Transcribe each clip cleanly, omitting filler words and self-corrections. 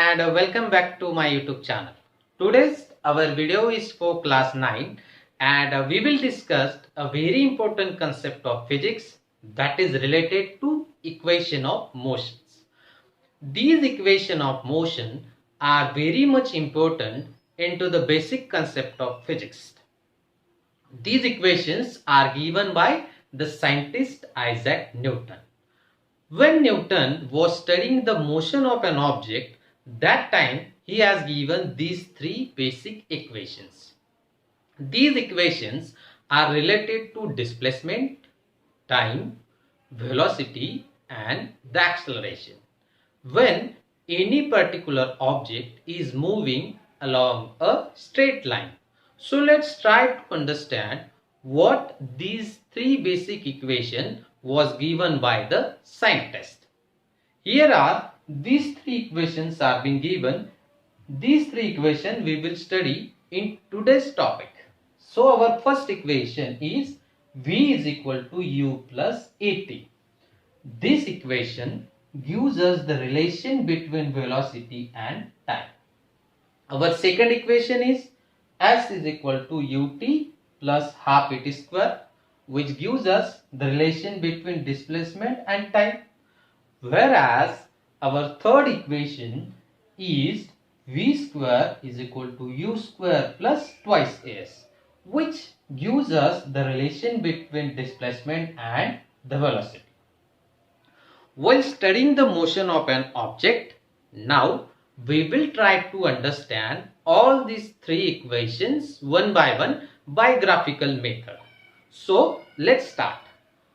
and welcome back to my YouTube channel. Today's our video is for class 9 and we will discuss a very important concept of physics that is related to equation of motions. These equation of motion are very much important into the basic concept of physics. These equations are given by the scientist Isaac Newton. When Newton was studying the motion of an object, that time he has given these three basic equations. These equations are related to displacement, time, velocity and the acceleration. When any particular object is moving along a straight line. So let's try to understand what these three basic equations was given by the scientist. Here are these three equations are being given. These three equations we will study in today's topic. So our first equation is V is equal to U plus AT. This equation gives us the relation between velocity and time. Our second equation is S is equal to UT plus half AT square, which gives us the relation between displacement and time. Whereas our third equation is V square is equal to U square plus twice S, which gives us the relation between displacement and the velocity. While studying the motion of an object, now we will try to understand all these three equations one by one by graphical method. So let's start.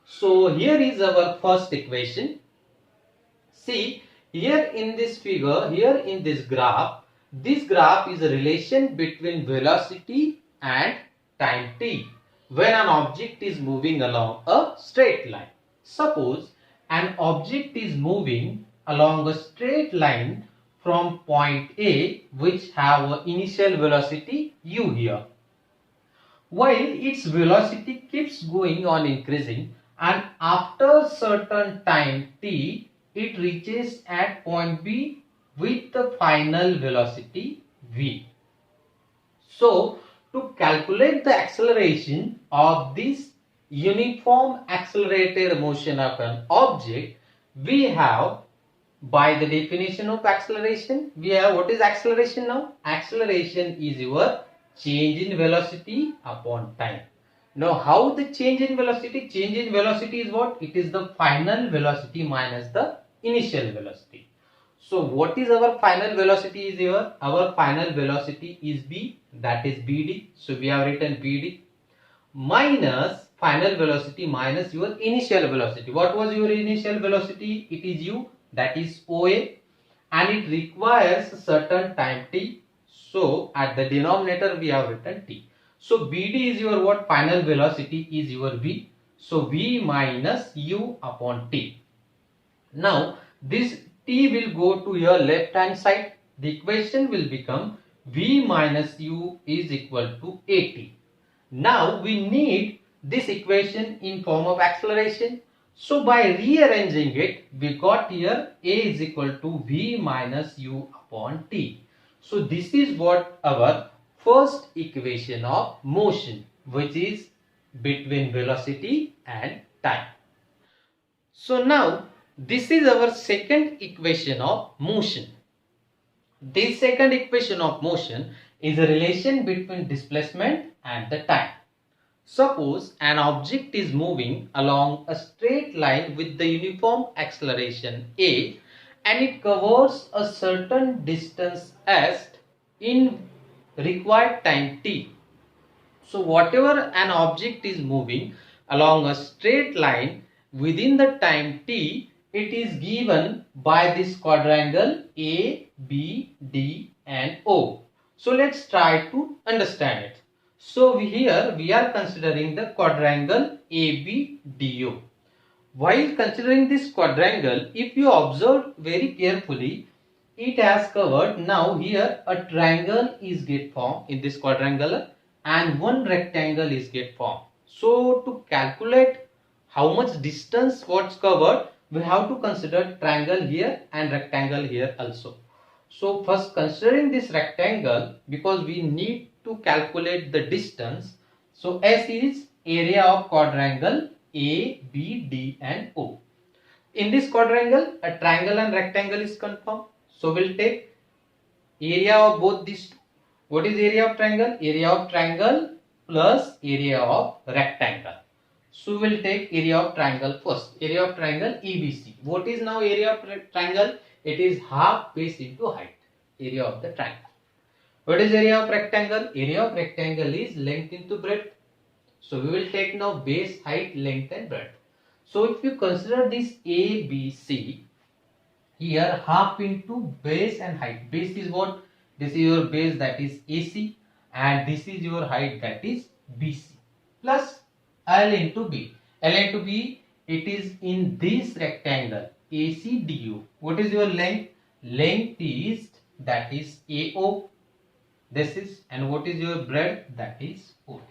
So here is our first equation. See here in this figure, here in this graph is a relation between velocity and time t when an object is moving along a straight line. Suppose an object is moving along a straight line from point A, which have an initial velocity u here. While its velocity keeps going on increasing, and after certain time t, it reaches at point B with the final velocity v. So to calculate the acceleration of this uniform accelerated motion of an object, we have, by the definition of acceleration, we have what is acceleration now? Acceleration is your change in velocity upon time. Now how the change in velocity? Change in velocity is what? It is the final velocity minus the initial velocity. So what is our final velocity is here? Our final velocity is B, that is BD. So we have written BD minus final velocity minus your initial velocity. What was your initial velocity? It is U, that is OA, and it requires a certain time t. So at the denominator we have written t. So BD is your what? Final velocity is your V. So V minus U upon t. Now this t will go to your left hand side. The equation will become V minus U is equal to AT. Now we need this equation in form of acceleration. So by rearranging it, we got here A is equal to V minus U upon t. So this is what our first equation of motion, which is between velocity and time. So now this is our second equation of motion. This second equation of motion is a relation between displacement and the time. Suppose an object is moving along a straight line with the uniform acceleration a and it covers a certain distance s in required time t. So whatever an object is moving along a straight line within the time t, it is given by this quadrangle A, B, D and O. So let's try to understand it. So here we are considering the quadrangle ABDO. While considering this quadrangle, if you observe very carefully, it has covered. Now here a triangle is get formed in this quadrangle and one rectangle is get formed. So to calculate how much distance what's covered, we have to consider triangle here and rectangle here also. So first considering this rectangle, because we need to calculate the distance. So S is area of quadrangle A, B, D and O. In this quadrangle, a triangle and rectangle is confirmed. So we'll take area of both these two. What is area of triangle? Area of triangle plus area of rectangle. So we'll take area of triangle first. Area of triangle EBC. What is now area of triangle? It is half base into height. Area of the triangle. What is area of rectangle? Area of rectangle is length into breadth. So we will take now base, height, length and breadth. So if you consider this ABC, here half into base and height. Base is what? This is your base, that is AC, and this is your height, that is BC, plus L into B. L into B, it is in this rectangle ACDU. What is your length? Length is, that is AO. This is, and what is your breadth? That is OD.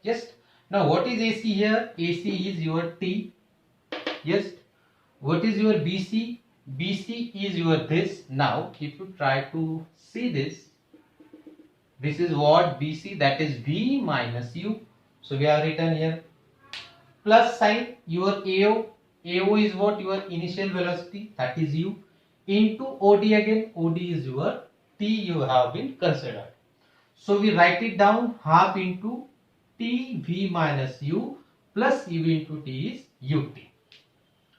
Yes. Now what is AC here? AC is your T. Yes. What is your BC? BC is your this. Now if you try to see this, this is what BC, that is V minus U. So we have written here plus sign your AO. AO is what? Your initial velocity, that is U, into OD again. OD is your T you have been considered. So we write it down, half into T V minus U plus U into T is UT.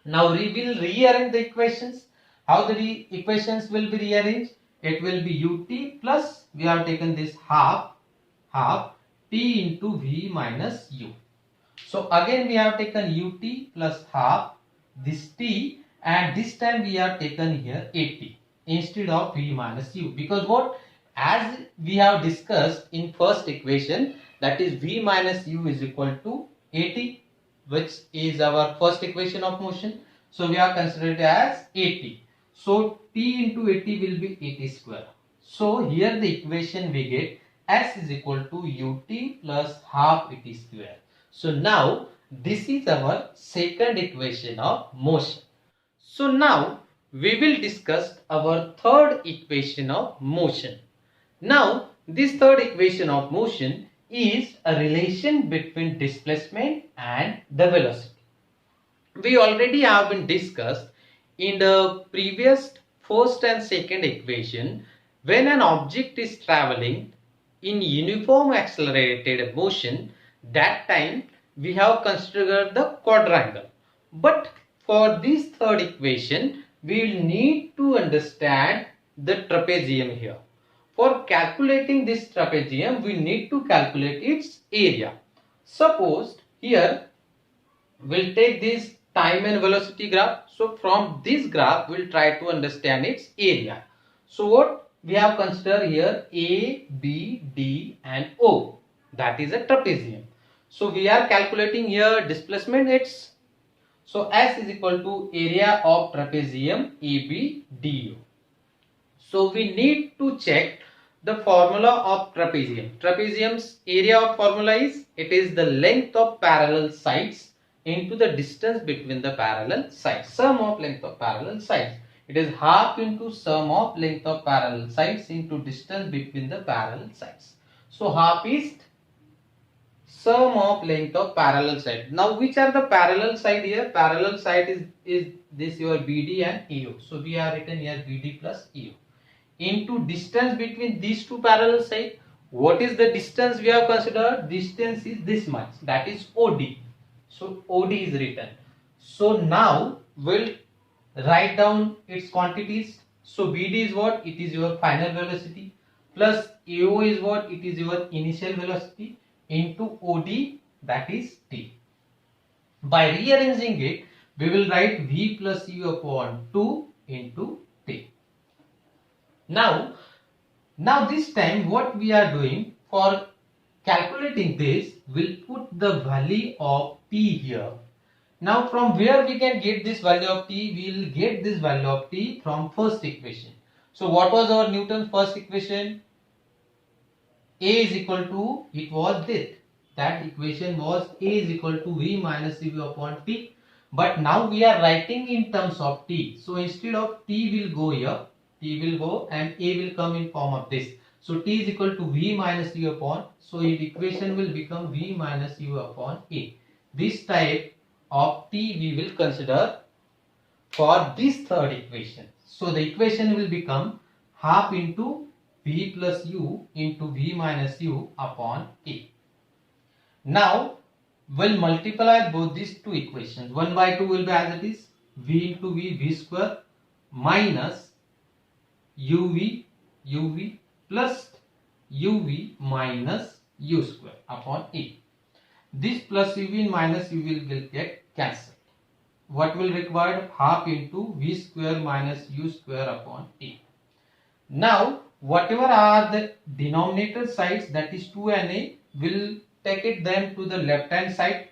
Now we will rearrange the equations. How the equations will be rearranged? It will be UT plus, we have taken this half T into V minus U. So again we have taken UT plus half this T, and this time we have taken here AT instead of V minus U, because what? As we have discussed in first equation, that is V minus U is equal to AT, which is our first equation of motion. So we are considered as AT. So T into AT will be AT square. So here the equation we get S is equal to UT plus half AT square. So now this is our second equation of motion. So now we will discuss our third equation of motion. Now this third equation of motion is a relation between displacement and the velocity. We already have been discussed in the previous first and second equation. When an object is traveling in uniform accelerated motion, that time we have considered the quadrangle. But for this third equation, we will need to understand the trapezium here. For calculating this trapezium, we need to calculate its area. Suppose here we'll take this time and velocity graph. So from this graph we'll try to understand its area. So what we have considered here, A, B, D and O, that is a trapezium. So we are calculating here displacement H. So S is equal to area of trapezium AB DU. So we need to check the formula of trapezium. Trapezium's area of formula is, it is the length of parallel sides into the distance between the parallel sides. Sum of length of parallel sides. It is half into sum of length of parallel sides into distance between the parallel sides. So half is sum of length of parallel side. Now which are the parallel side here? Parallel side is this your BD and EO. So we have written here BD plus EO. Into distance between these two parallel sides. What is the distance we have considered? Distance is this much, that is OD. So OD is written. So now we'll write down its quantities. So BD is what? It is your final velocity, plus AO is what? It is your initial velocity, into OD, that is T. By rearranging it, we will write V plus U upon 2 into T. Now this time what we are doing for calculating this, we'll put the value of T here. Now from where we can get this value of T? We will get this value of T from first equation. So what was our Newton's first equation? A is equal to, it was this. That equation was A is equal to V minus CV upon T. But now we are writing in terms of T. So instead of T will go here. t will go and a will come in form of this. So t is equal to v minus u upon, so the equation will become v minus u upon a. This type of t we will consider for this third equation. So the equation will become half into v plus u into v minus u upon a. Now we'll multiply both these two equations. 1 by 2 will be as it is, v into v square minus uv plus uv minus u square upon a. This plus uv and minus u will get cancelled. What will require? Half into v square minus u square upon a. Now whatever are the denominator sides, that is 2 and a, will take it them to the left hand side.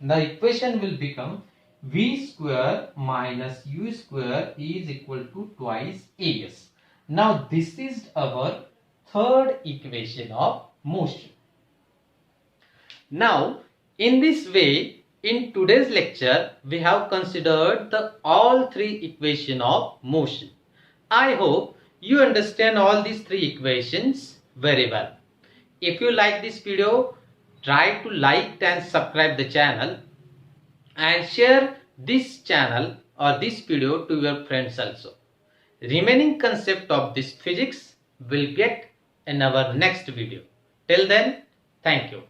The equation will become v square minus u square is equal to twice as. Now this is our third equation of motion. Now in this way, in today's lecture we have considered the all three equations of motion. I hope you understand all these three equations very well. If you like this video, try to like and subscribe the channel and share this channel or this video to your friends also. Remaining concept of this physics will get in our next video. Till then, thank you.